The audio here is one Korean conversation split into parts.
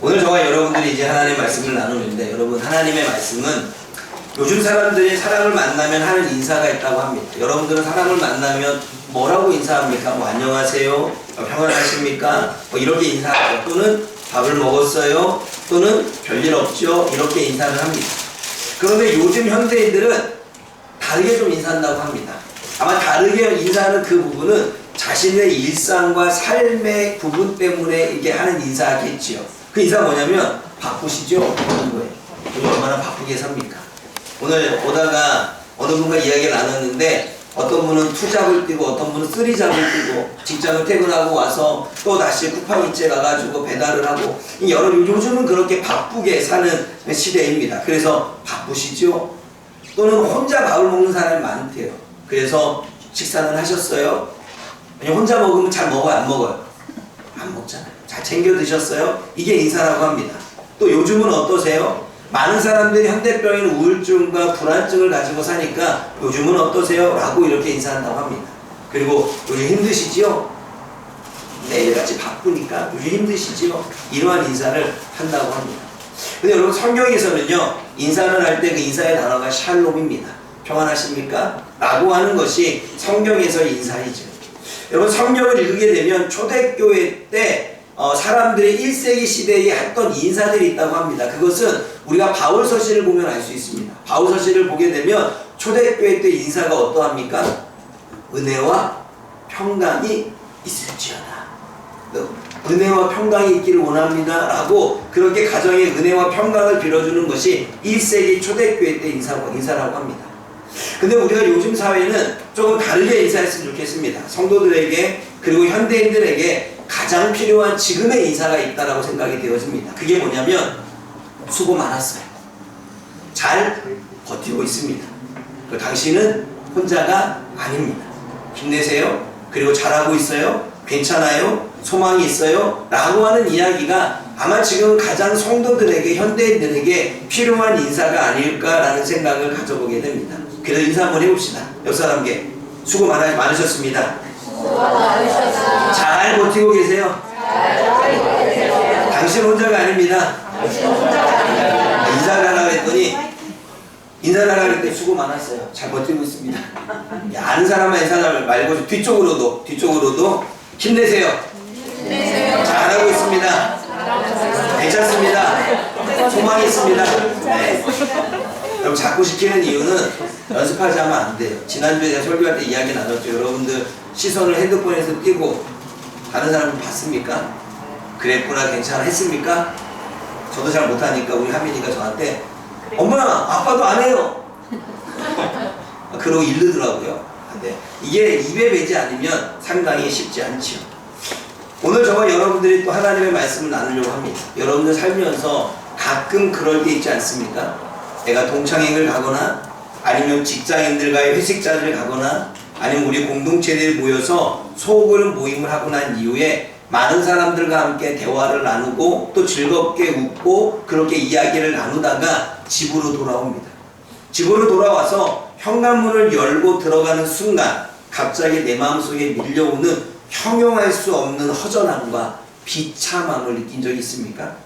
오늘 저와 여러분들이 이제 하나님의 말씀을 나누는데, 여러분, 하나님의 말씀은 요즘 사람들이 사람을 만나면 하는 인사가 있다고 합니다. 여러분들은 사람을 만나면 뭐라고 인사합니까? 뭐 안녕하세요, 평안하십니까? 뭐 이렇게 인사하죠. 또는 밥을 먹었어요, 또는 별일 없죠, 이렇게 인사를 합니다. 그런데 요즘 현대인들은 다르게 좀 인사한다고 합니다. 아마 다르게 인사하는 그 부분은 자신의 일상과 삶의 부분 때문에 이게 하는 인사겠지요. 그 인사 뭐냐면 바쁘시죠? 그런 거예요. 요즘 얼마나 바쁘게 삽니까? 오늘 오다가 어느 분과 이야기를 나눴는데, 어떤 분은 투잡을 뛰고 어떤 분은 쓰리잡을 뛰고 직장을 퇴근하고 와서 또 다시 쿠팡이츠에 가가지고 배달을 하고, 요즘은 그렇게 바쁘게 사는 시대입니다. 그래서 바쁘시죠? 또는 혼자 밥을 먹는 사람이 많대요. 그래서 식사는 하셨어요? 혼자 먹으면 잘 먹어요, 안 먹어요? 안 먹잖아요. 잘 챙겨 드셨어요? 이게 인사라고 합니다. 또 요즘은 어떠세요? 많은 사람들이 현대병인 우울증과 불안증을 가지고 사니까 요즘은 어떠세요? 라고 이렇게 인사한다고 합니다. 그리고 요즘 힘드시지요? 매일같이 바쁘니까 요즘 힘드시지요? 이러한 인사를 한다고 합니다. 근데 여러분, 성경에서는요, 인사를 할 때 그 인사의 단어가 샬롬입니다. 평안하십니까? 라고 하는 것이 성경에서의 인사이죠. 여러분, 성경을 읽게 되면 초대교회 때 사람들이 1세기 시대에 했던 인사들이 있다고 합니다. 그것은 우리가 바울서신을 보면 알 수 있습니다. 바울서신을 보게 되면 초대교회 때 인사가 어떠합니까? 은혜와 평강이 있을지어다. 은혜와 평강이 있기를 원합니다 라고, 그렇게 가정의 은혜와 평강을 빌어주는 것이 1세기 초대교회 때 인사라고 합니다. 근데 우리가 요즘 사회는 조금 다르게 인사했으면 좋겠습니다. 성도들에게, 그리고 현대인들에게 가장 필요한 지금의 인사가 있다라고 생각이 되어집니다. 그게 뭐냐면, 수고 많았어요, 잘 버티고 있습니다, 당신은 혼자가 아닙니다, 힘내세요, 그리고 잘하고 있어요, 괜찮아요, 소망이 있어요 라고 하는 이야기가 아마 지금 가장 성도들에게, 현대인들에게 필요한 인사가 아닐까라는 생각을 가져보게 됩니다. 그래서 인사 한번 해봅시다. 옆 사람께 수고 많으셨습니다. 잘 버티고 계세요. 당신 혼자가 아닙니다. 인사를 하라고 했더니 수고 많았어요, 잘 버티고 있습니다. 아는 사람만 인사를 말고 뒤쪽으로도 힘내세요, 잘하고 있습니다, 괜찮습니다, 소망이 있습니다. 네. 여러분, 자꾸 시키는 이유는 연습하지 하면 안 돼요. 지난주에 제가 설교할 때 이야기 나눴죠. 여러분들 시선을 핸드폰에서 띄고 다른 사람을 봤습니까? 그랬구나, 괜찮아 했습니까? 저도 잘 못하니까 우리 하민이가 저한테 엄마, 아빠도 안 해요 그러고 이르더라고요. 근데 이게 입에 배지 않으면 상당히 쉽지 않죠. 오늘 저와 여러분들이 또 하나님의 말씀을 나누려고 합니다. 여러분들 살면서 가끔 그럴 때 있지 않습니까? 내가 동창회를 가거나, 아니면 직장인들과의 회식 자리를 가거나, 아니면 우리 공동체들이 모여서 소그룹 모임을 하고 난 이후에 많은 사람들과 함께 대화를 나누고 또 즐겁게 웃고 그렇게 이야기를 나누다가 집으로 돌아옵니다. 집으로 돌아와서 현관문을 열고 들어가는 순간 갑자기 내 마음속에 밀려오는 형용할 수 없는 허전함과 비참함을 느낀 적이 있습니까?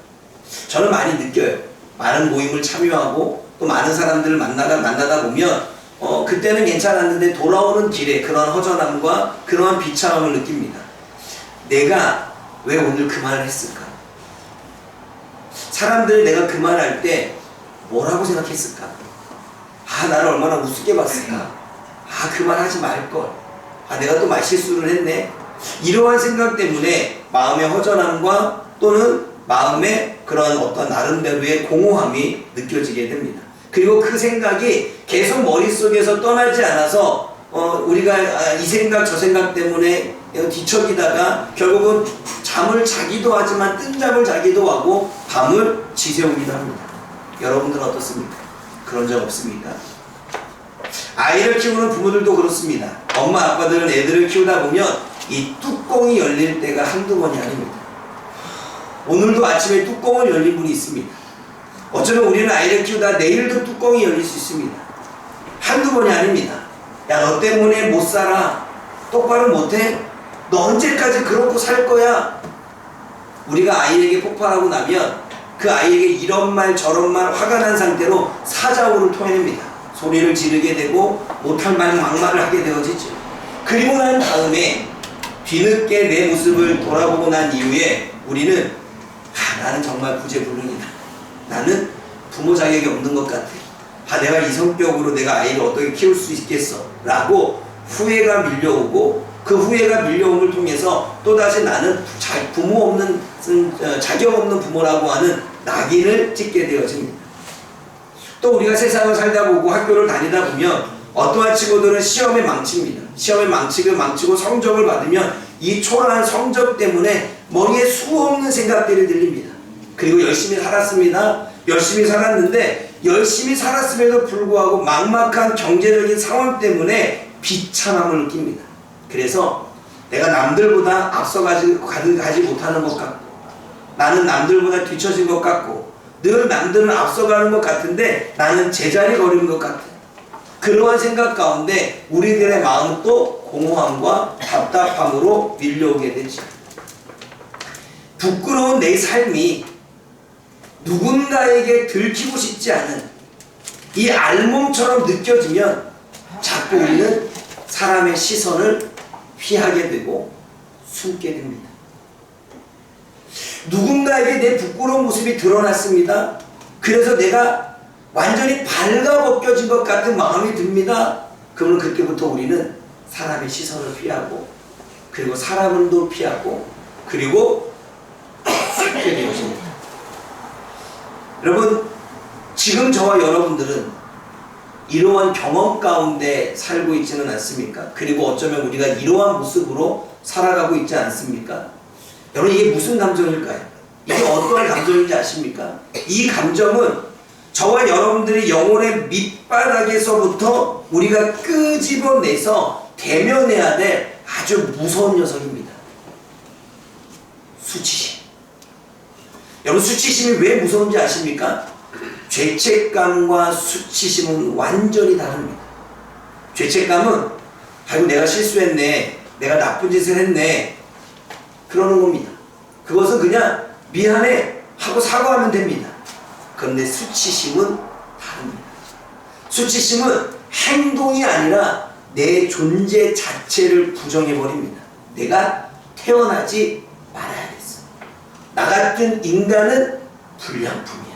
저는 많이 느껴요. 많은 모임을 참여하고 또 많은 사람들을 만나다 보면 그때는 괜찮았는데 돌아오는 길에 그런 허전함과 그러한 비참함을 느낍니다. 내가 왜 오늘 그 말을 했을까? 사람들이 내가 그 말할 때 뭐라고 생각했을까? 나를 얼마나 우습게 봤을까? 그 말 하지 말걸. 내가 또 말실수를 했네. 이러한 생각 때문에 마음의 허전함과 또는 마음의 그런 어떤 나름대로의 공허함이 느껴지게 됩니다. 그리고 그 생각이 계속 머릿속에서 떠나지 않아서 우리가 이 생각 저 생각 때문에 뒤척이다가 결국은 잠을 자기도 하지만 뜬잠을 자기도 하고 밤을 지새우기도 합니다. 여러분들은 어떻습니까? 그런 적 없습니까? 아이를 키우는 부모들도 그렇습니다. 엄마 아빠들은 애들을 키우다 보면 이 뚜껑이 열릴 때가 한두 번이 아닙니다. 오늘도 아침에 뚜껑을 열린 분이 있습니다. 어쩌면 우리는 아이를 키우다 내일도 뚜껑이 열릴 수 있습니다. 한두 번이 아닙니다. 야, 너 때문에 못 살아, 똑바로 못해, 너 언제까지 그러고 살 거야. 우리가 아이에게 폭발하고 나면 그 아이에게 이런 말 저런 말 화가 난 상태로 사자우를 토해냅니다. 소리를 지르게 되고 못할 말 막말을 하게 되어지죠. 그리고 난 다음에 뒤늦게 내 모습을 돌아보고 난 이후에 우리는 나는 정말 구제불능이다. 나는 부모 자격이 없는 것 같아. 내가 이 성격으로 내가 아이를 어떻게 키울 수 있겠어? 라고 후회가 밀려오고 그 후회가 밀려옴을 통해서 또다시 나는 부모 없는 자격 없는 부모라고 하는 낙인을 찍게 되어집니다. 또 우리가 세상을 살다 보고 학교를 다니다 보면 어떠한 친구들은 시험에 망칩니다. 시험에 망치고 성적을 받으면 이 초라한 성적 때문에 머리에 수없는 생각들이 들립니다. 그리고 열심히 살았습니다. 열심히 살았는데 열심히 살았음에도 불구하고 막막한 경제적인 상황 때문에 비참함을 느낍니다. 그래서 내가 남들보다 앞서가지 못하는 것 같고 나는 남들보다 뒤처진 것 같고 늘 남들은 앞서가는 것 같은데 나는 제자리 걸리는 것 같아. 그러한 생각 가운데 우리들의 마음은 또 공허함과 답답함으로 밀려오게 되지. 부끄러운 내 삶이 누군가에게 들키고 싶지 않은 이 알몸처럼 느껴지면 자꾸 우리는 사람의 시선을 피하게 되고 숨게 됩니다. 누군가에게 내 부끄러운 모습이 드러났습니다. 그래서 내가 완전히 발가벗겨진 것 같은 마음이 듭니다. 그러면 그때부터 우리는 사람의 시선을 피하고 그리고 사람도 피하고 그리고 숨게 되어집니다. 여러분, 지금 저와 여러분들은 이러한 경험 가운데 살고 있지는 않습니까? 그리고 어쩌면 우리가 이러한 모습으로 살아가고 있지 않습니까? 여러분, 이게 무슨 감정일까요? 이게 어떠한 감정인지 아십니까? 이 감정은 저와 여러분들이 영혼의 밑바닥에서부터 우리가 끄집어내서 대면해야 될 아주 무서운 녀석입니다. 수치심. 여러분, 수치심이 왜 무서운지 아십니까? 죄책감과 수치심은 완전히 다릅니다. 죄책감은 아이고 내가 실수했네, 내가 나쁜 짓을 했네, 그러는 겁니다. 그것은 그냥 미안해 하고 사과하면 됩니다. 그런데 수치심은 다릅니다. 수치심은 행동이 아니라 내 존재 자체를 부정해버립니다. 내가 태어나지 말아야겠어. 나 같은 인간은 불량품이야.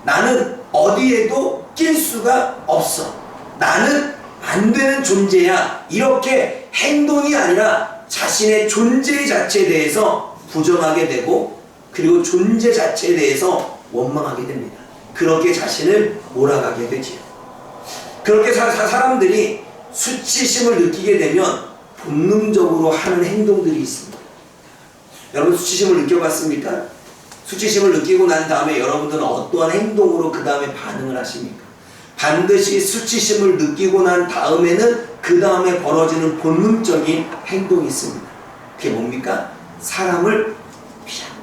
나는 어디에도 낄 수가 없어. 나는 안 되는 존재야. 이렇게 행동이 아니라 자신의 존재 자체에 대해서 부정하게 되고 그리고 존재 자체에 대해서 원망하게 됩니다. 그렇게 자신을 몰아가게 되지요. 그렇게 사람들이 수치심을 느끼게 되면 본능적으로 하는 행동들이 있습니다. 여러분, 수치심을 느껴봤습니까? 수치심을 느끼고 난 다음에 여러분들은 어떠한 행동으로 그 다음에 반응을 하십니까? 반드시 수치심을 느끼고 난 다음에는 그 다음에 벌어지는 본능적인 행동이 있습니다. 그게 뭡니까? 사람을 피합니다.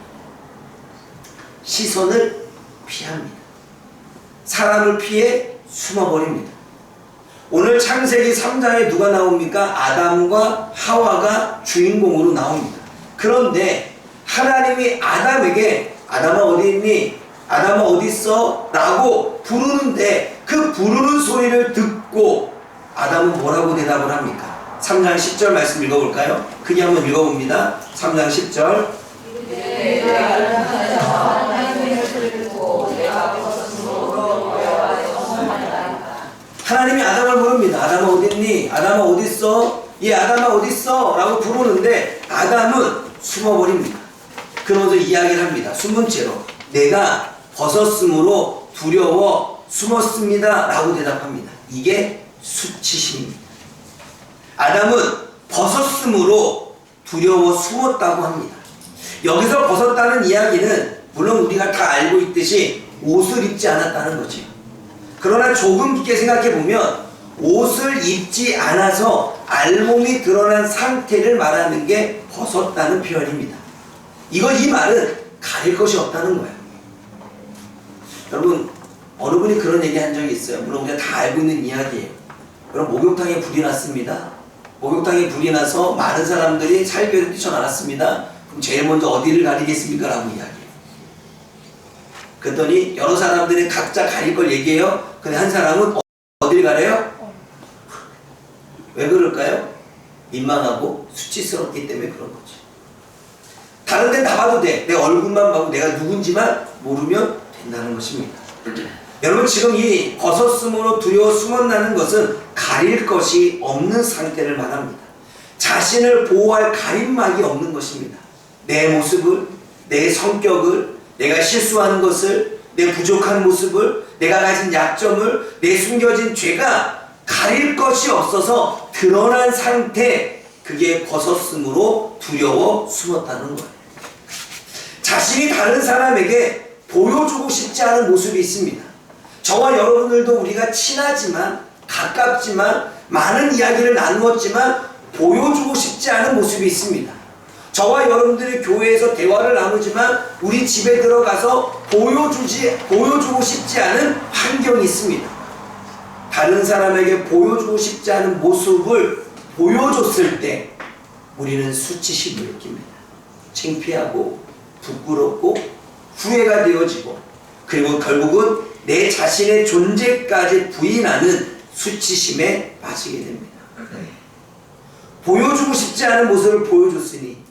시선을 피합니다. 사람을 피해 숨어버립니다. 오늘 창세기 3장에 누가 나옵니까? 아담과 하와가 주인공으로 나옵니다. 그런데 하나님이 아담에게 아담아 어디 있니? 아담아 어디 있어? 라고 부르는데 그 부르는 소리를 듣고 아담은 뭐라고 대답을 합니까? 3장 10절 말씀 읽어볼까요? 크게 한번 읽어봅니다. 3장 10절. 하나님이 아담을 부릅니다. 아담아 어디 있니? 아담아 어디 있어? 이 아담아 어디 있어? 라고 부르는데 아담은 숨어버립니다. 그러면서 이야기를 합니다. 숨은 채로 내가 벗었으므로 두려워 숨었습니다 라고 대답합니다. 이게 수치심입니다. 아담은 벗었으므로 두려워 숨었다고 합니다. 여기서 벗었다는 이야기는 물론 우리가 다 알고 있듯이 옷을 입지 않았다는 거죠. 그러나 조금 깊게 생각해보면 옷을 입지 않아서 알몸이 드러난 상태를 말하는 게 벗었다는 표현입니다. 이 말은 가릴 것이 없다는 거예요. 여러분, 어느 분이 그런 얘기 한 적이 있어요. 물론 우리가 다 알고 있는 이야기예요. 여러분, 목욕탕에 불이 났습니다. 목욕탕에 불이 나서 많은 사람들이 살결에 뛰쳐나갔습니다. 그럼 제일 먼저 어디를 가리겠습니까? 라고 이야기해요. 그랬더니 여러 사람들이 각자 가릴 걸 얘기해요. 근데 한 사람은 어딜 가래요? 왜 그럴까요? 민망하고 수치스럽기 때문에 그런 거죠. 다른 데는 다 봐도 돼. 내 얼굴만 보고 내가 누군지만 모르면 된다는 것입니다. 여러분, 지금 이 벗었음으로 두려워 숨었나는 것은 가릴 것이 없는 상태를 말합니다. 자신을 보호할 가림막이 없는 것입니다. 내 모습을, 내 성격을, 내가 실수하는 것을, 내 부족한 모습을, 내가 가진 약점을, 내 숨겨진 죄가 가릴 것이 없어서 드러난 상태, 그게 벗었음으로 두려워 숨었다는 거예요. 자신이 다른 사람에게 보여주고 싶지 않은 모습이 있습니다. 저와 여러분들도 우리가 친하지만, 가깝지만, 많은 이야기를 나누었지만 보여주고 싶지 않은 모습이 있습니다. 저와 여러분들이 교회에서 대화를 나누지만 우리 집에 들어가서 보여주고 싶지 않은 환경이 있습니다. 다른 사람에게 보여주고 싶지 않은 모습을 보여줬을 때 우리는 수치심을 느낍니다. 창피하고 부끄럽고 후회가 되어지고, 그리고 결국은 내 자신의 존재까지 부인하는 수치심에 빠지게 됩니다. 보여주고 싶지 않은 모습을 보여줬으니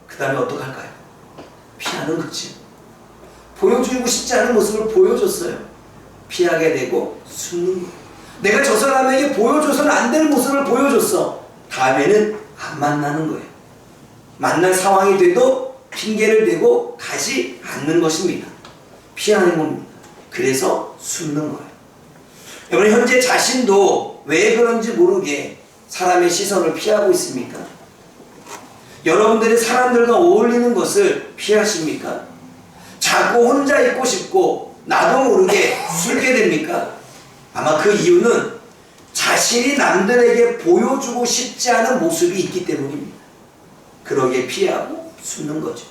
그 다음에 어떡할까요? 피하는 거지. 보여주고 싶지 않은 모습을 보여줬어요. 피하게 되고 숨는 거예요. 내가 저 사람에게 보여줘서는 안 될 모습을 보여줬어. 다음에는 안 만나는 거예요. 만날 상황이 돼도 핑계를 대고 가지 않는 것입니다. 피하는 겁니다. 그래서 숨는 거예요. 여러분, 현재 자신도 왜 그런지 모르게 사람의 시선을 피하고 있습니까? 여러분들이 사람들과 어울리는 것을 피하십니까? 자꾸 혼자 있고 싶고 나도 모르게 숨게 됩니까? 아마 그 이유는 자신이 남들에게 보여주고 싶지 않은 모습이 있기 때문입니다. 그러기에 피하고 숨는 거죠.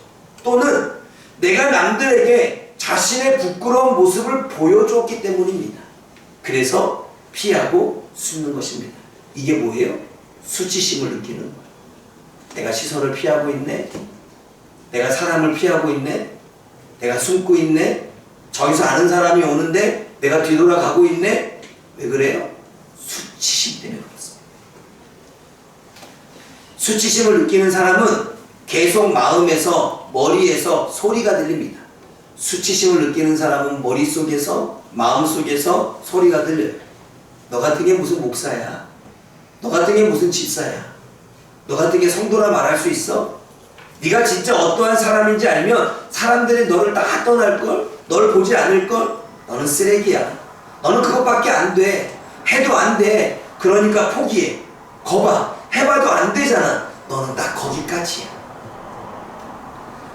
또는 내가 남들에게 자신의 부끄러운 모습을 보여줬기 때문입니다. 그래서 피하고 숨는 것입니다. 이게 뭐예요? 수치심을 느끼는 거예요. 내가 시선을 피하고 있네. 내가 사람을 피하고 있네. 내가 숨고 있네. 저기서 아는 사람이 오는데 내가 뒤돌아가고 있네. 왜 그래요? 수치심 때문에 그렇습니다. 수치심을 느끼는 사람은 계속 마음에서, 머리에서 소리가 들립니다. 수치심을 느끼는 사람은 머릿속에서, 마음속에서 소리가 들려요. 너 같은 게 무슨 목사야? 너 같은 게 무슨 집사야? 너 같은 게 성도라 말할 수 있어? 네가 진짜 어떠한 사람인지 알면 사람들이 너를 다 떠날걸? 널 보지 않을걸? 너는 쓰레기야. 너는 그것밖에 안 돼. 해도 안 돼. 그러니까 포기해. 거봐. 해봐도 안 되잖아. 너는 딱 거기까지야.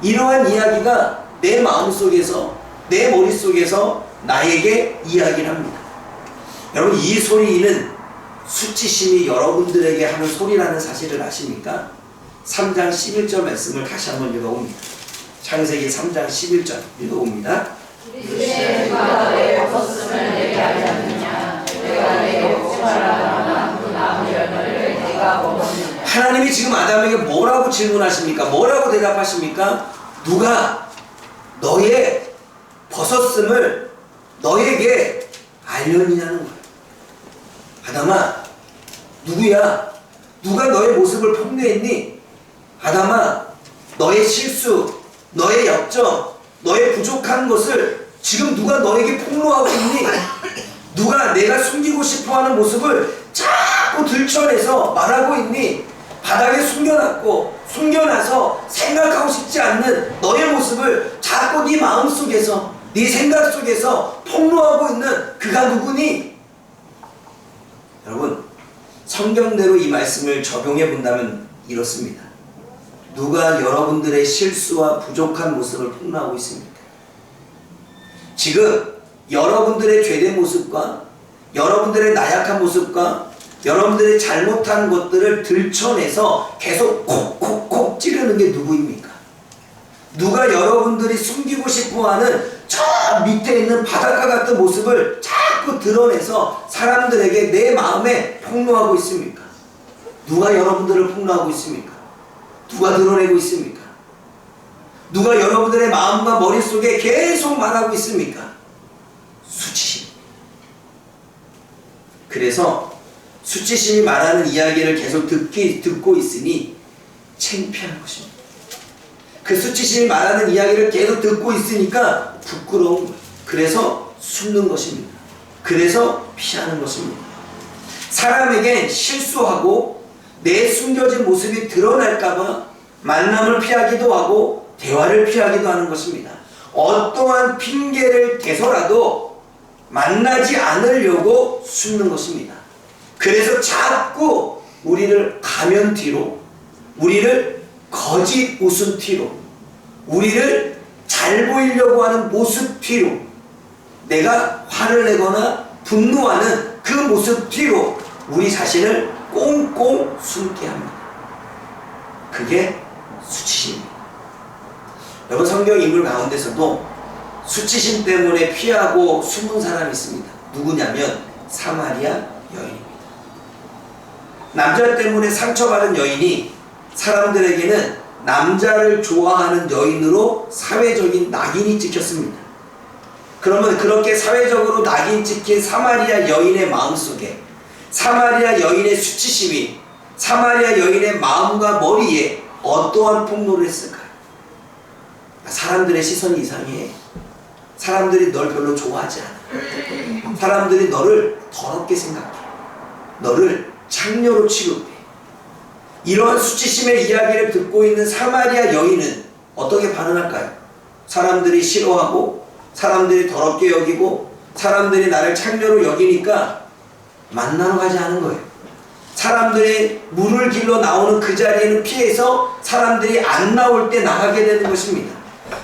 이러한 이야기가 내 마음속에서, 내 머릿속에서 나에게 이야기를 합니다. 여러분, 이 소리는 수치심이 여러분들에게 하는 소리라는 사실을 아십니까? 3장 11절 말씀을 다시 한번 읽어봅니다. 창세기 3장 11절 읽어봅니다. 이스라엘과 내 벗었음을 내게 하지 않느냐? 내가 내 목숨하라 그 나무 열매를 내가 먹었느냐? 하나님이 지금 아담에게 뭐라고 질문하십니까? 뭐라고 대답하십니까? 누가 너의 벗었음을 너에게 알렸느냐는 거예요. 아담아, 누구야? 누가 너의 모습을 폭로했니? 아담아, 너의 실수, 너의 약점, 너의 부족한 것을 지금 누가 너에게 폭로하고 있니? 누가 내가 숨기고 싶어하는 모습을 자꾸 들춰내서 말하고 있니? 바닥에 숨겨놨고 숨겨놔서 생각하고 싶지 않는 너의 모습을 자꾸 네 마음속에서, 네 생각 속에서 폭로하고 있는 그가 누구니? 여러분, 성경대로 이 말씀을 적용해 본다면 이렇습니다. 누가 여러분들의 실수와 부족한 모습을 폭로하고 있습니까? 지금 여러분들의 죄된 모습과 여러분들의 나약한 모습과 여러분들의 잘못한 것들을 들춰내서 계속 콕콕콕 찌르는 게 누구입니까? 누가 여러분들이 숨기고 싶어하는 저 밑에 있는 바닷가 같은 모습을 자꾸 드러내서 사람들에게 내 마음에 폭로하고 있습니까? 누가 여러분들을 폭로하고 있습니까? 누가 드러내고 있습니까? 누가 여러분들의 마음과 머릿속에 계속 말하고 있습니까? 수치심. 그래서 수치심이 말하는 이야기를 계속 듣고 있으니 창피한 것입니다. 그 수치심이 말하는 이야기를 계속 듣고 있으니까 부끄러운 거예요. 그래서 숨는 것입니다. 그래서 피하는 것입니다. 사람에겐 실수하고 내 숨겨진 모습이 드러날까봐 만남을 피하기도 하고 대화를 피하기도 하는 것입니다. 어떠한 핑계를 대서라도 만나지 않으려고 숨는 것입니다. 그래서 자꾸 우리를 가면 뒤로, 우리를 거짓 웃음 뒤로, 우리를 잘 보이려고 하는 모습 뒤로, 내가 화를 내거나 분노하는 그 모습 뒤로 우리 자신을 꽁꽁 숨게 합니다. 그게 수치심입니다. 여러분, 성경 인물 가운데서도 수치심 때문에 피하고 숨은 사람이 있습니다. 누구냐면 사마리아 여인입니다. 남자 때문에 상처받은 여인이 사람들에게는 남자를 좋아하는 여인으로 사회적인 낙인이 찍혔습니다. 그러면 그렇게 사회적으로 낙인 찍힌 사마리아 여인의 마음속에 사마리아 여인의 수치심이 사마리아 여인의 마음과 머리에 어떠한 폭로를 했을까요? 사람들의 시선이 이상해. 사람들이 널 별로 좋아하지 않아. 사람들이 너를 더럽게 생각해. 너를 창녀로 취급해. 이러한 수치심의 이야기를 듣고 있는 사마리아 여인은 어떻게 반응할까요? 사람들이 싫어하고 사람들이 더럽게 여기고 사람들이 나를 창녀로 여기니까 만나러 가지 않은 거예요. 사람들이 물을 길러 나오는 그 자리에는 피해서 사람들이 안 나올 때 나가게 되는 것입니다.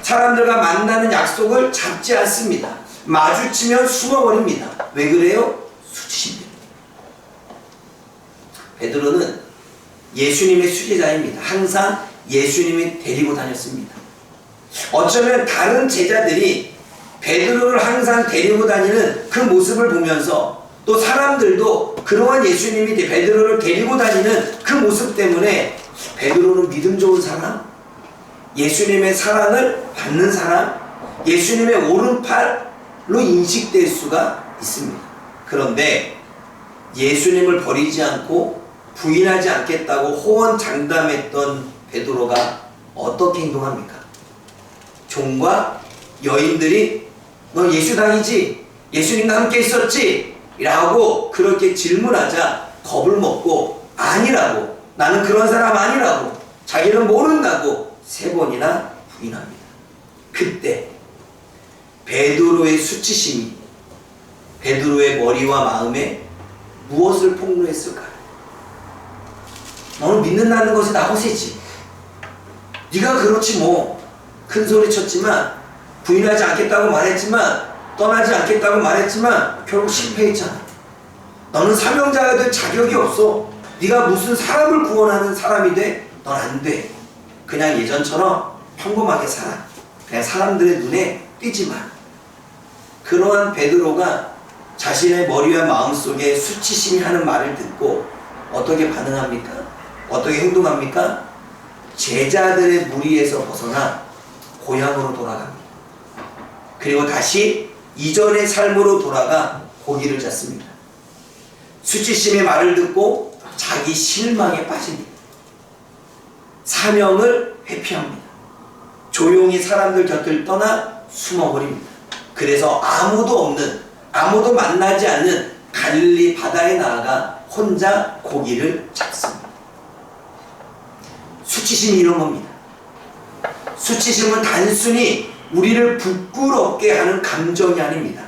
사람들과 만나는 약속을 잡지 않습니다. 마주치면 숨어버립니다. 왜 그래요? 수치심 때문에. 베드로는 예수님의 수제자입니다. 항상 예수님이 데리고 다녔습니다. 어쩌면 다른 제자들이 베드로를 항상 데리고 다니는 그 모습을 보면서 또 사람들도 그러한 예수님이 베드로를 데리고 다니는 그 모습 때문에 베드로는 믿음 좋은 사람, 예수님의 사랑을 받는 사람, 예수님의 오른팔로 인식될 수가 있습니다. 그런데 예수님을 버리지 않고 부인하지 않겠다고 호언장담했던 베드로가 어떻게 행동합니까? 종과 여인들이 너 예수당이지? 예수님과 함께 있었지? 라고 그렇게 질문하자 겁을 먹고 아니라고, 나는 그런 사람 아니라고, 자기는 모른다고 3번이나 부인합니다. 그때 베드로의 수치심이 베드로의 머리와 마음에 무엇을 폭로했을까요? 너는 믿는다는 것이 나것이지. 네가 그렇지 뭐. 큰 소리 쳤지만, 부인하지 않겠다고 말했지만, 떠나지 않겠다고 말했지만 결국 실패했잖아. 너는 사명자가 될 자격이 없어. 네가 무슨 사람을 구원하는 사람이 돼? 넌 안 돼. 그냥 예전처럼 평범하게 살아. 그냥 사람들의 눈에 띄지 마. 그러한 베드로가 자신의 머리와 마음속에 수치심이 하는 말을 듣고 어떻게 반응합니까? 어떻게 행동합니까? 제자들의 무리에서 벗어나 고향으로 돌아갑니다. 그리고 다시 이전의 삶으로 돌아가 고기를 잡습니다. 수치심의 말을 듣고 자기 실망에 빠집니다. 사명을 회피합니다. 조용히 사람들 곁을 떠나 숨어버립니다. 그래서 아무도 없는, 아무도 만나지 않는 갈릴리 바다에 나아가 혼자 고기를 잡습니다. 수치심이 이런 겁니다. 수치심은 단순히 우리를 부끄럽게 하는 감정이 아닙니다.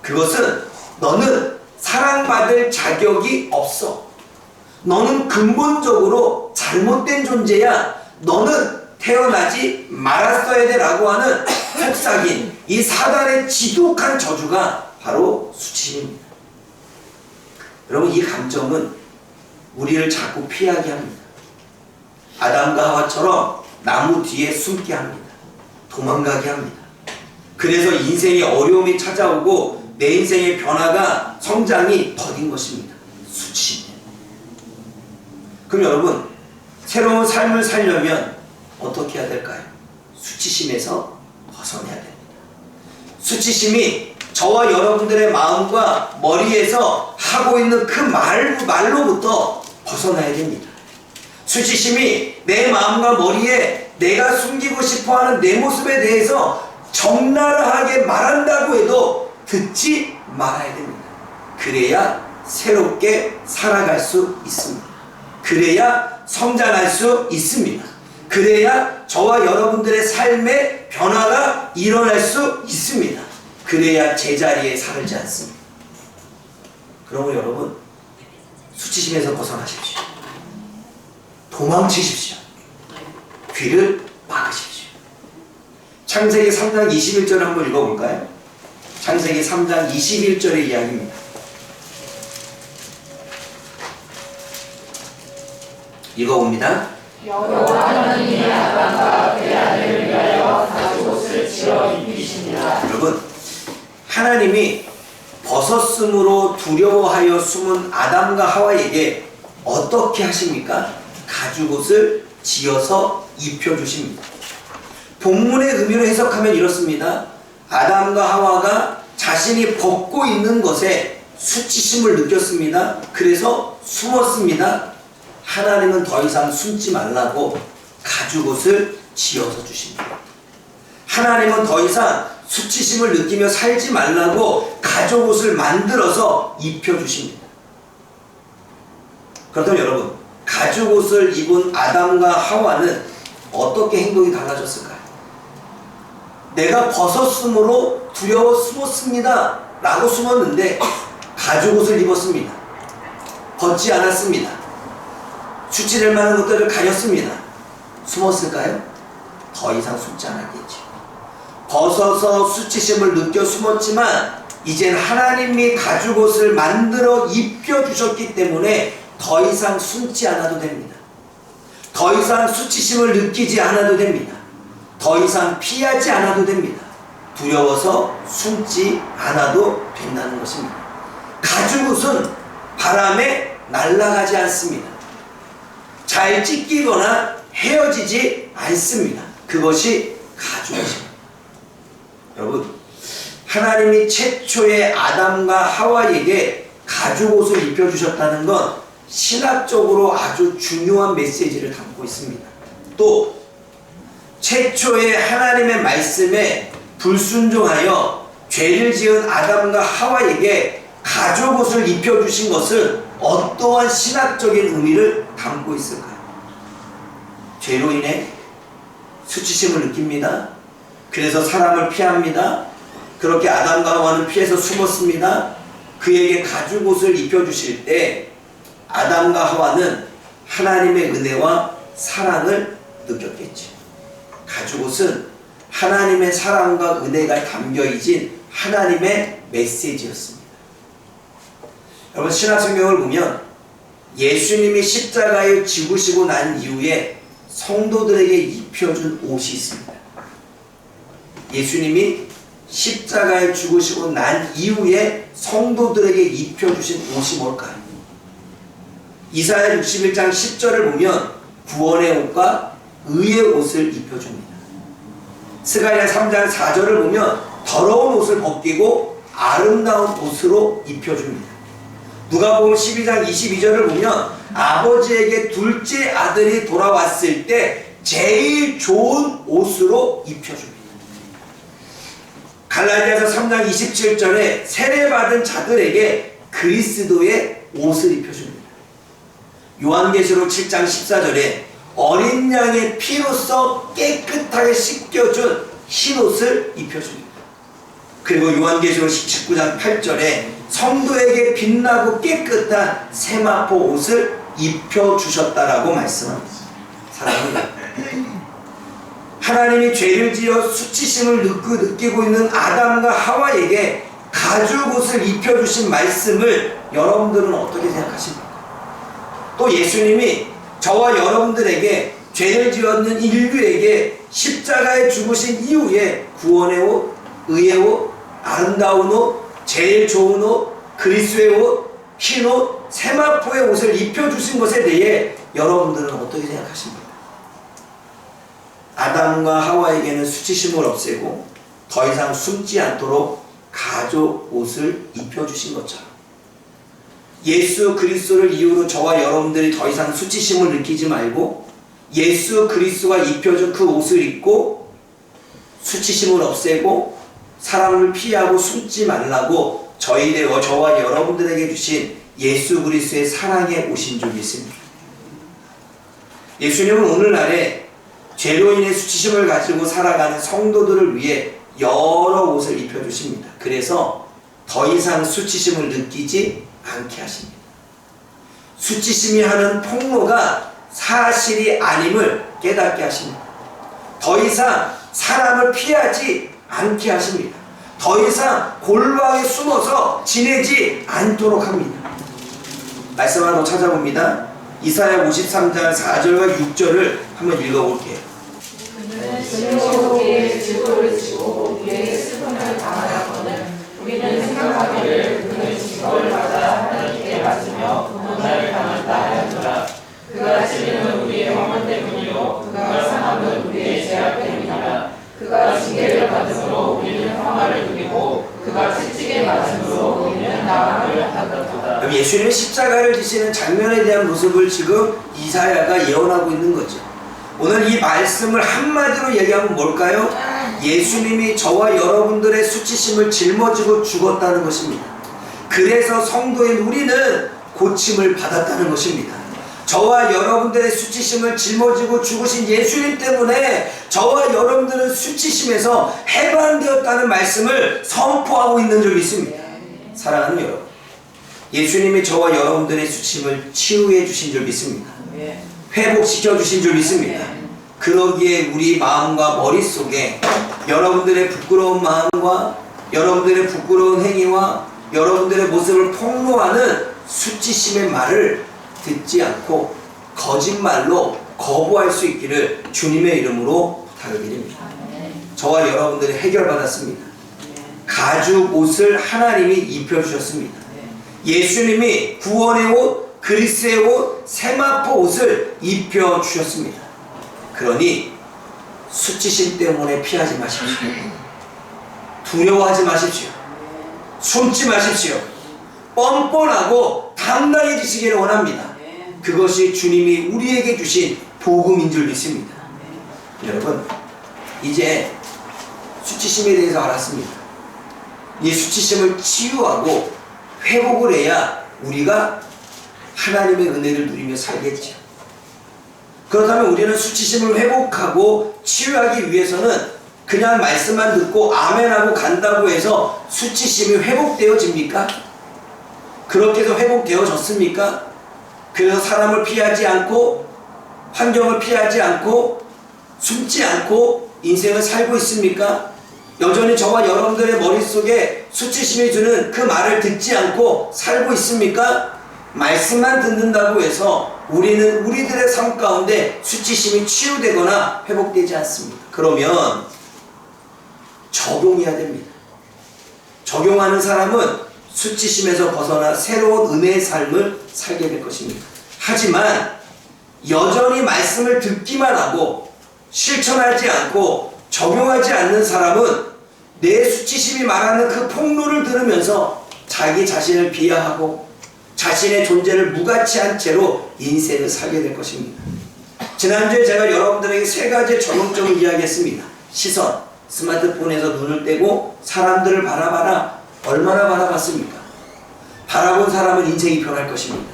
그것은 너는 사랑받을 자격이 없어. 너는 근본적으로 잘못된 존재야. 너는 태어나지 말았어야 돼 라고 하는 속삭임, 이 사단의 지독한 저주가 바로 수치심입니다. 여러분, 이 감정은 우리를 자꾸 피하게 합니다. 아담과 하와처럼 나무 뒤에 숨게 합니다. 도망가게 합니다. 그래서 인생의 어려움이 찾아오고 내 인생의 변화가, 성장이 더딘 것입니다. 수치심. 그럼 여러분, 새로운 삶을 살려면 어떻게 해야 될까요? 수치심에서 벗어나야 됩니다. 수치심이 저와 여러분들의 마음과 머리에서 하고 있는 그 말로부터 벗어나야 됩니다. 수치심이 내 마음과 머리에 내가 숨기고 싶어하는 내 모습에 대해서 적나라하게 말한다고 해도 듣지 말아야 됩니다. 그래야 새롭게 살아갈 수 있습니다. 그래야 성장할 수 있습니다. 그래야 저와 여러분들의 삶의 변화가 일어날 수 있습니다. 그래야 제자리에 살지 않습니다. 그러므로 여러분, 수치심에서 벗어나십시오. 도망치십시오. 귀를 막으십시오. 창세기 3장 21절을 한번 읽어볼까요? 창세기 3장 21절의 이야기입니다. 읽어봅니다. 여호와 하나님이 아담과 그의 아내를 위하여 가죽옷을 지어 입히시니라. 여러분, 하나님이 벗었으므로 두려워하여 숨은 아담과 하와에게 어떻게 하십니까? 가죽옷을 지어서 입혀주십니다. 본문의 의미로 해석하면 이렇습니다. 아담과 하와가 자신이 벗고 있는 것에 수치심을 느꼈습니다. 그래서 숨었습니다. 하나님은 더 이상 숨지 말라고 가죽옷을 지어서 주십니다. 하나님은 더 이상 수치심을 느끼며 살지 말라고 가죽옷을 만들어서 입혀주십니다. 그렇다면 여러분, 가죽옷을 입은 아담과 하와는 어떻게 행동이 달라졌을까요? 내가 벗었으므로 두려워 숨었습니다 라고 숨었는데 가죽옷을 입었습니다. 벗지 않았습니다. 수치될 만한 것들을 가렸습니다. 숨었을까요? 더 이상 숨지 않았겠죠. 벗어서 수치심을 느껴 숨었지만 이젠 하나님이 가죽옷을 만들어 입혀주셨기 때문에 더 이상 숨지 않아도 됩니다. 더 이상 수치심을 느끼지 않아도 됩니다. 더 이상 피하지 않아도 됩니다. 두려워서 숨지 않아도 된다는 것입니다. 가죽옷은 바람에 날아가지 않습니다. 잘 찢기거나 헤어지지 않습니다. 그것이 가죽옷입니다. 여러분, 하나님이 최초의 아담과 하와에게 가죽옷을 입혀주셨다는 건 신학적으로 아주 중요한 메시지를 담고 있습니다. 또 최초의 하나님의 말씀에 불순종하여 죄를 지은 아담과 하와에게 가죽옷을 입혀주신 것은 어떠한 신학적인 의미를 담고 있을까요? 죄로 인해 수치심을 느낍니다. 그래서 사람을 피합니다. 그렇게 아담과 하와는 피해서 숨었습니다. 그에게 가죽옷을 입혀주실 때 아담과 하와는 하나님의 은혜와 사랑을 느꼈겠죠. 가죽옷은 하나님의 사랑과 은혜가 담겨있진 하나님의 메시지였습니다. 여러분, 신약성경을 보면 예수님이 십자가에 죽으시고 난 이후에 성도들에게 입혀준 옷이 있습니다. 예수님이 십자가에 죽으시고 난 이후에 성도들에게 입혀주신 옷이 뭘까요? 이사야 61장 10절을 보면 구원의 옷과 의의 옷을 입혀줍니다. 스가랴 3장 4절을 보면 더러운 옷을 벗기고 아름다운 옷으로 입혀줍니다. 누가복음 12장 22절을 보면 아버지에게 둘째 아들이 돌아왔을 때 제일 좋은 옷으로 입혀줍니다. 갈라디아서 3장 27절에 세례받은 자들에게 그리스도의 옷을 입혀줍니다. 요한계시록 7장 14절에 어린 양의 피로써 깨끗하게 씻겨준 흰옷을 입혀줍니다. 그리고 요한계시록 19장 8절에 성도에게 빛나고 깨끗한 세마포 옷을 입혀주셨다라고 말씀합니다. 사랑합니다. 하나님이 죄를 지어 수치심을 느끼고 있는 아담과 하와에게 가죽옷을 입혀주신 말씀을 여러분들은 어떻게 생각하십니까? 또 예수님이 저와 여러분들에게 죄를 지었는 인류에게 십자가에 죽으신 이후에 구원의 옷, 의의 옷, 아름다운 옷, 제일 좋은 옷, 그리스도의 옷, 흰 옷, 세마포의 옷을 입혀주신 것에 대해 여러분들은 어떻게 생각하십니까? 아담과 아담과 하와에게는 수치심을 없애고 더 이상 숨지 않도록 가죽 옷을 입혀주신 것처럼 예수 그리스도를 이유로 저와 여러분들이 더 이상 수치심을 느끼지 말고 예수 그리스도가 입혀준 그 옷을 입고 수치심을 없애고 사람을 피하고 숨지 말라고 저와 여러분들에게 주신 예수 그리스도의 사랑에 오신 적이 있습니다. 예수님은 오늘날에 죄로 인해 수치심을 가지고 살아가는 성도들을 위해 여러 옷을 입혀주십니다. 그래서 더 이상 수치심을 느끼지 않게 하십니다. 수치심이 하는 폭로가 사실이 아님을 깨닫게 하십니다. 더 이상 사람을 피하지 않게 하십니다. 더 이상 골방에 숨어서 지내지 않도록 합니다. 말씀 하나 더 찾아봅니다. 이사야 53장 4절과 6절을 한번 읽어볼게요. 그는 스스로 우리의 증오를 지고 우리의 슬픔을 당하였거든 우리는 생각하기를 그는 징벌을 받아 하나님께 맞으며 고난을 당한다 하였노라. 그가 찔리는 우리의 허물 때문이요 그가 상함은 우리의 죄악 때문이라. 그가 징계를 받음으로 우리는 평화를 누리고 그가 채찍에 맞음으로 우리는 나음을 얻었도다. 예수님이 십자가를 지시는 장면에 대한 모습을 지금 이사야가 예언하고 있는 거죠. 오늘 이 말씀을 한마디로 얘기하면 뭘까요? 예수님이 저와 여러분들의 수치심을 짊어지고 죽었다는 것입니다. 그래서 성도인 우리는 고침을 받았다는 것입니다. 저와 여러분들의 수치심을 짊어지고 죽으신 예수님 때문에 저와 여러분들은 수치심에서 해방되었다는 말씀을 선포하고 있는 적이 있습니다. 사랑하는 여러분, 예수님이 저와 여러분들의 수치심을 치유해 주신 적이 있습니다. 회복시켜 주신 적이 있습니다. 그러기에 우리 마음과 머릿속에 여러분들의 부끄러운 마음과 여러분들의 부끄러운 행위와 여러분들의 모습을 폭로하는 수치심의 말을 듣지 않고 거짓말로 거부할 수 있기를 주님의 이름으로 부탁을 드립니다. 저와 여러분들이 해결받았습니다. 가죽 옷을 하나님이 입혀주셨습니다. 예수님이 구원의 옷, 그리스의 옷, 세마포 옷을 입혀주셨습니다. 그러니 수치심 때문에 피하지 마십시오. 두려워하지 마십시오. 숨지 마십시오. 뻔뻔하고 당당해지시기를 원합니다. 그것이 주님이 우리에게 주신 복음인 줄 믿습니다. 여러분, 이제 수치심에 대해서 알았습니다. 이 수치심을 치유하고 회복을 해야 우리가 하나님의 은혜를 누리며 살겠죠. 그렇다면 우리는 수치심을 회복하고 치유하기 위해서는 그냥 말씀만 듣고 아멘하고 간다고 해서 수치심이 회복되어집니까? 그렇게 해서 회복되어졌습니까? 그래서 사람을 피하지 않고 환경을 피하지 않고 숨지 않고 인생을 살고 있습니까? 여전히 저와 여러분들의 머릿속에 수치심이 주는 그 말을 듣지 않고 살고 있습니까? 말씀만 듣는다고 해서 우리는 우리들의 삶 가운데 수치심이 치유되거나 회복되지 않습니다. 그러면 적용해야 됩니다. 적용하는 사람은 수치심에서 벗어나 새로운 은혜의 삶을 살게 될 것입니다. 하지만 여전히 말씀을 듣기만 하고 실천하지 않고 적용하지 않는 사람은 내 수치심이 말하는 그 폭로를 들으면서 자기 자신을 비하하고 자신의 존재를 무가치한 채로 인생을 살게 될 것입니다. 지난주에 제가 여러분들에게 세 가지의 적용점을 이야기했습니다. 시선, 스마트폰에서 눈을 떼고 사람들을 바라봐라. 얼마나 바라봤습니까? 바라본 사람은 인생이 변할 것입니다.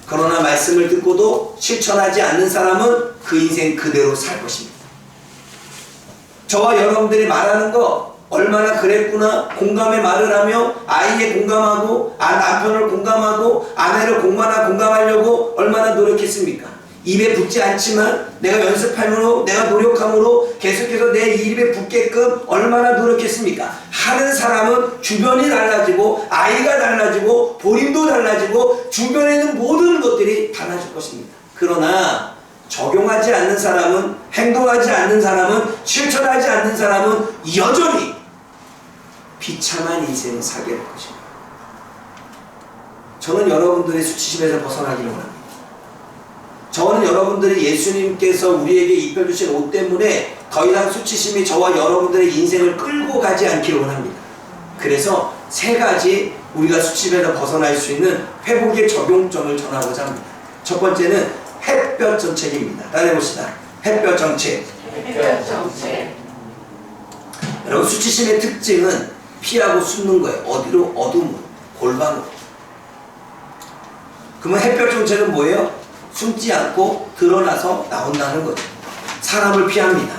그러나 말씀을 듣고도 실천하지 않는 사람은 그 인생 그대로 살 것입니다. 저와 여러분들이 말하는 거 얼마나 그랬구나 공감의 말을 하며 아이에 공감하고 남편을 공감하고 아내를 공감하려고 얼마나 노력했습니까? 입에 붙지 않지만 내가 연습함으로 내가 노력함으로 계속해서 내 입에 붙게끔 얼마나 노력했습니까? 하는 사람은 주변이 달라지고 아이가 달라지고 본인도 달라지고 주변에 있는 모든 것들이 달라질 것입니다. 그러나 적용하지 않는 사람은 행동하지 않는 사람은 실천하지 않는 사람은 여전히 비참한 인생을 살게 될 것입니다. 저는 여러분들의 수치심에서 벗어나기를 원합니다. 저는 여러분들이 예수님께서 우리에게 입혀주신 옷 때문에 더 이상 수치심이 저와 여러분들의 인생을 끌고 가지 않기를 원합니다. 그래서 세 가지 우리가 수치심에서 벗어날 수 있는 회복의 적용점을 전하고자 합니다. 첫 번째는 햇볕 정책입니다. 따라해봅시다. 햇볕 정책. 햇볕 정책. 여러분, 수치심의 특징은 피하고 숨는 거예요. 어디로? 어둠으로, 골방으로. 그러면 햇볕 정책은 뭐예요? 숨지 않고 드러나서 나온다는 거죠. 사람을 피합니다.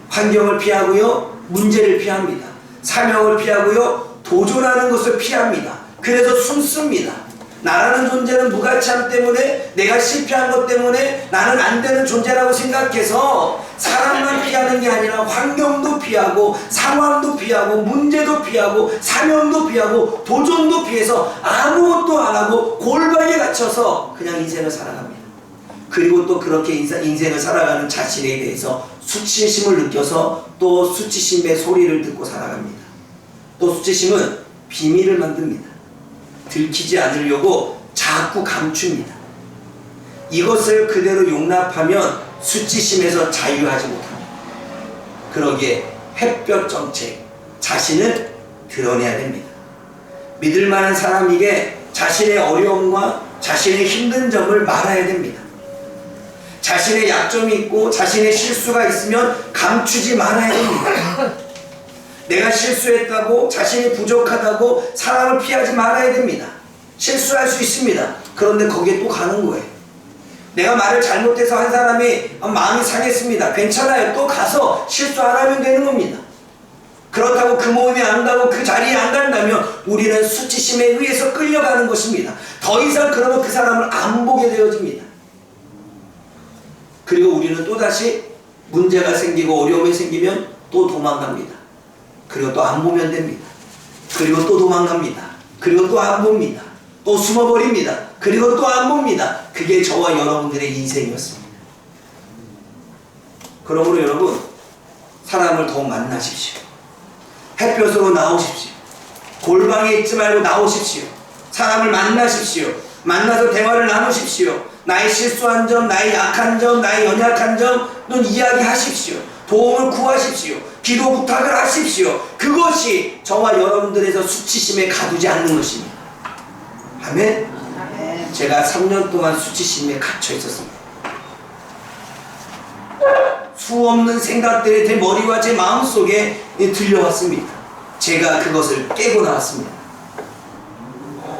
환경을 피하고요, 문제를 피합니다. 사명을 피하고요, 도전하는 것을 피합니다. 그래서 숨습니다. 나라는 존재는 무가치함 때문에, 내가 실패한 것 때문에 나는 안 되는 존재라고 생각해서 사람만 피하는 게 아니라 환경도 피하고, 상황도 피하고, 문제도 피하고, 사명도 피하고, 도전도 피해서 아무것도 안 하고 골방에 갇혀서 그냥 인생을 살아갑니다. 그리고 또 그렇게 인생을 살아가는 자신에 대해서 수치심을 느껴서 또 수치심의 소리를 듣고 살아갑니다. 또 수치심은 비밀을 만듭니다. 들키지 않으려고 자꾸 감춥니다. 이것을 그대로 용납하면 수치심에서 자유하지 못합니다. 그러기에 햇볕 정책, 자신을 드러내야 됩니다. 믿을 만한 사람에게 자신의 어려움과 자신의 힘든 점을 말해야 됩니다. 자신의 약점이 있고 자신의 실수가 있으면 감추지 말아야 됩니다. 내가 실수했다고, 자신이 부족하다고 사람을 피하지 말아야 됩니다. 실수할 수 있습니다. 그런데 거기에 또 가는 거예요. 내가 말을 잘못해서 한 사람이 마음이 상했습니다. 괜찮아요. 또 가서 실수 안 하면 되는 겁니다. 그렇다고 그 모임에 안 가고 그 자리에 안 간다면 우리는 수치심에 의해서 끌려가는 것입니다. 더 이상 그러면 그 사람을 안 보게 되어집니다. 그리고 우리는 또다시 문제가 생기고 어려움이 생기면 또 도망갑니다. 그리고 또 안 보면 됩니다. 그리고 또 도망갑니다. 그리고 또 안 봅니다. 또 숨어버립니다. 그리고 또 안 봅니다. 그게 저와 여러분들의 인생이었습니다. 그러므로 여러분, 사람을 더 만나십시오. 햇볕으로 나오십시오. 골방에 있지 말고 나오십시오. 사람을 만나십시오. 만나서 대화를 나누십시오. 나의 실수한 점, 나의 약한 점, 나의 연약한 점은 이야기하십시오. 도움을 구하십시오. 기도 부탁을 하십시오. 그것이 저와 여러분들에서 수치심에 가두지 않는 것입니다. 아멘? 아멘. 제가 3년 동안 수치심에 갇혀 있었습니다. 수없는 생각들이 제 머리와 제 마음속에 들려왔습니다. 제가 그것을 깨고 나왔습니다.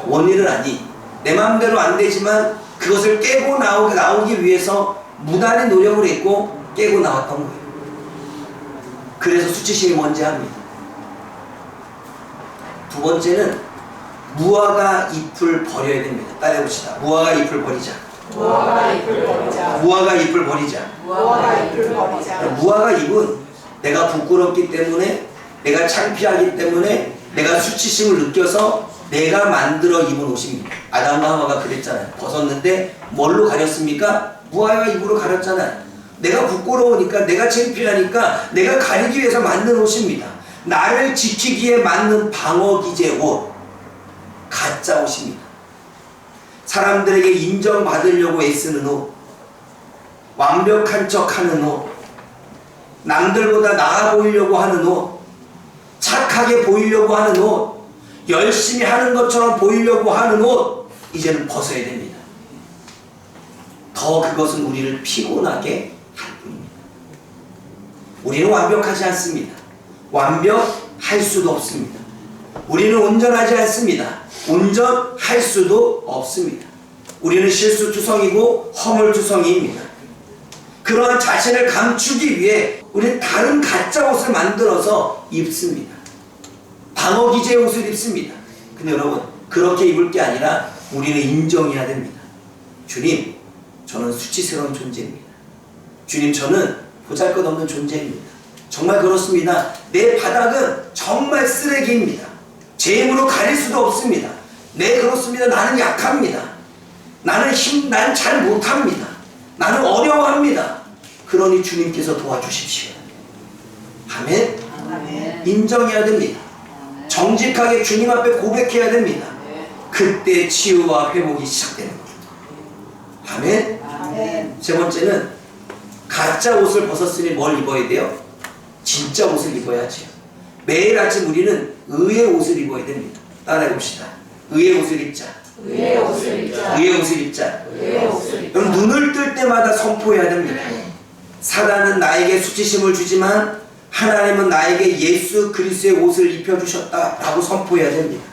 원인은 아니, 내 마음대로 안 되지만 그것을 깨고 나오기 위해서 무단히 노력을 했고 깨고 나왔던 거예요. 그래서 수치심이 뭔지 합니다. 두 번째는 무화과 잎을 버려야 됩니다. 따라해봅시다. 무화과 잎을 버리자. 무화과 잎을 버리자. 무화과 잎을 버리자. 무화과 잎을 버리자. 무화과 잎은 내가 부끄럽기 때문에, 내가 창피하기 때문에, 내가 수치심을 느껴서 내가 만들어 입은 옷입니다. 아담과 하와가 그랬잖아요. 벗었는데 뭘로 가렸습니까? 무화과 잎으로 가렸잖아요. 내가 부끄러우니까, 내가 창피하니까 내가 가리기 위해서 만든 옷입니다. 나를 지키기에 맞는 방어기제 옷, 가짜 옷입니다. 사람들에게 인정받으려고 애쓰는 옷, 완벽한 척하는 옷, 남들보다 나아 보이려고 하는 옷, 착하게 보이려고 하는 옷, 열심히 하는 것처럼 보이려고 하는 옷, 이제는 벗어야 됩니다. 더 그것은 우리를 피곤하게 할 뿐입니다. 우리는 완벽하지 않습니다. 완벽할 수도 없습니다. 우리는 온전하지 않습니다. 온전할 수도 없습니다. 우리는 실수투성이고 허물투성이입니다. 그러한 자신을 감추기 위해 우리는 다른 가짜 옷을 만들어서 입습니다. 방어기제 옷을 입습니다. 근데 여러분, 그렇게 입을 게 아니라 우리는 인정해야 됩니다. 주님, 저는 수치스러운 존재입니다. 주님, 저는 보잘것없는 존재입니다. 정말 그렇습니다. 내 바닥은 정말 쓰레기입니다. 제 힘으로 가릴 수도 없습니다. 네, 그렇습니다. 나는 약합니다. 나는 잘 못합니다. 나는 어려워합니다. 그러니 주님께서 도와주십시오. 아멘? 아멘. 인정해야 됩니다. 정직하게 주님 앞에 고백해야 됩니다. 그때 치유와 회복이 시작되는 겁니다. 아멘? 아멘. 세 번째는 가짜 옷을 벗었으니 뭘 입어야 돼요? 진짜 옷을 입어야지. 매일 아침 우리는 의의 옷을 입어야 됩니다. 따라해 봅시다. 의의 옷을 입자. 의의 옷을 입자. 의의 옷을 입자. 의의 옷을 입자. 여러분 눈을 뜰 때마다 선포해야 됩니다. 사단은 나에게 수치심을 주지만 하나님은 나에게 예수 그리스도의 옷을 입혀주셨다라고 선포해야 됩니다.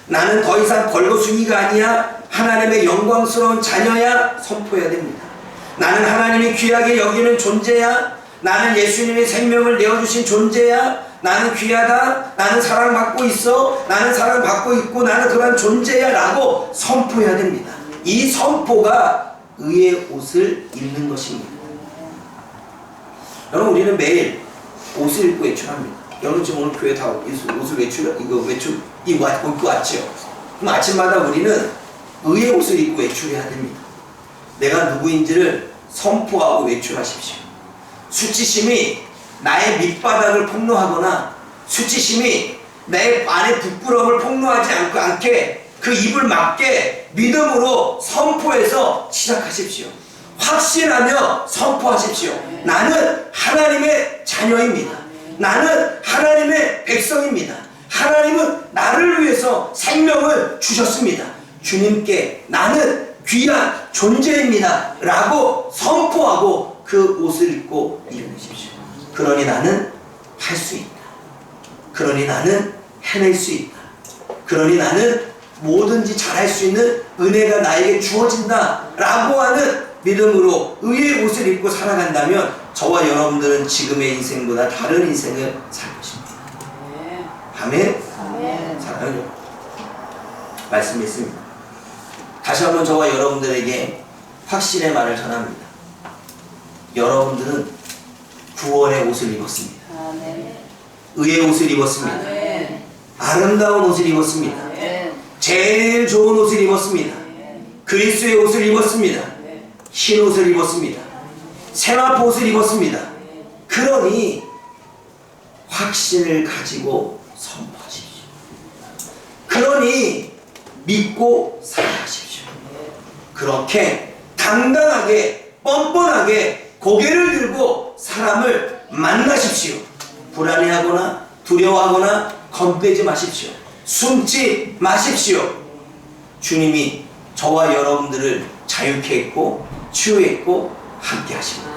나는 더 이상 벌거숭이가 아니야. 하나님의 영광스러운 자녀야. 선포해야 됩니다. 나는 하나님이 귀하게 여기는 존재야. 나는 예수님의 생명을 내어주신 존재야. 나는 귀하다. 나는 사랑받고 있어. 나는 사랑받고 있고 나는 그런 존재야 라고 선포해야 됩니다. 이 선포가 의의 옷을 입는 것입니다. 여러분 우리는 매일 옷을 입고 외출합니다. 여러분 지금 오늘 교회 다 옷을 입고 왔죠. 그럼 아침마다 우리는 의의 옷을 입고 외출해야 됩니다. 내가 누구인지를 선포하고 외출하십시오. 수치심이 나의 밑바닥을 폭로하거나 수치심이 내 안에 부끄러움을 폭로하지 않게 그 입을 막게 믿음으로 선포해서 시작하십시오. 확신하며 선포하십시오. 나는 하나님의 자녀입니다. 나는 하나님의 백성입니다. 하나님은 나를 위해서 생명을 주셨습니다. 주님께 나는 귀한 존재입니다 라고 선포하고 그 옷을 입고 일어나십시오. 그러니 나는 할 수 있다. 그러니 나는 해낼 수 있다. 그러니 나는 뭐든지 잘할 수 있는 은혜가 나에게 주어진다 라고 하는 믿음으로 의의 옷을 입고 살아간다면 저와 여러분들은 지금의 인생보다 다른 인생을 살 것입니다. 아멘? 사랑하는 말씀 있습니다. 다시 한번 저와 여러분들에게 확신의 말을 전합니다. 여러분들은 구원의 옷을 입었습니다. 의의 옷을 입었습니다. 아름다운 옷을 입었습니다. 제일 좋은 옷을 입었습니다. 그리스도의 옷을 입었습니다. 흰 옷을 입었습니다. 세마포 옷을 입었습니다. 그러니 확신을 가지고 선포하십시오. 그러니 믿고 살아가십시오. 그렇게 당당하게 뻔뻔하게 고개를 들고 사람을 만나십시오. 불안해하거나 두려워하거나 겁내지 마십시오. 숨지 마십시오. 주님이 저와 여러분들을 자유케 했고 치유했고 함께 하십니다.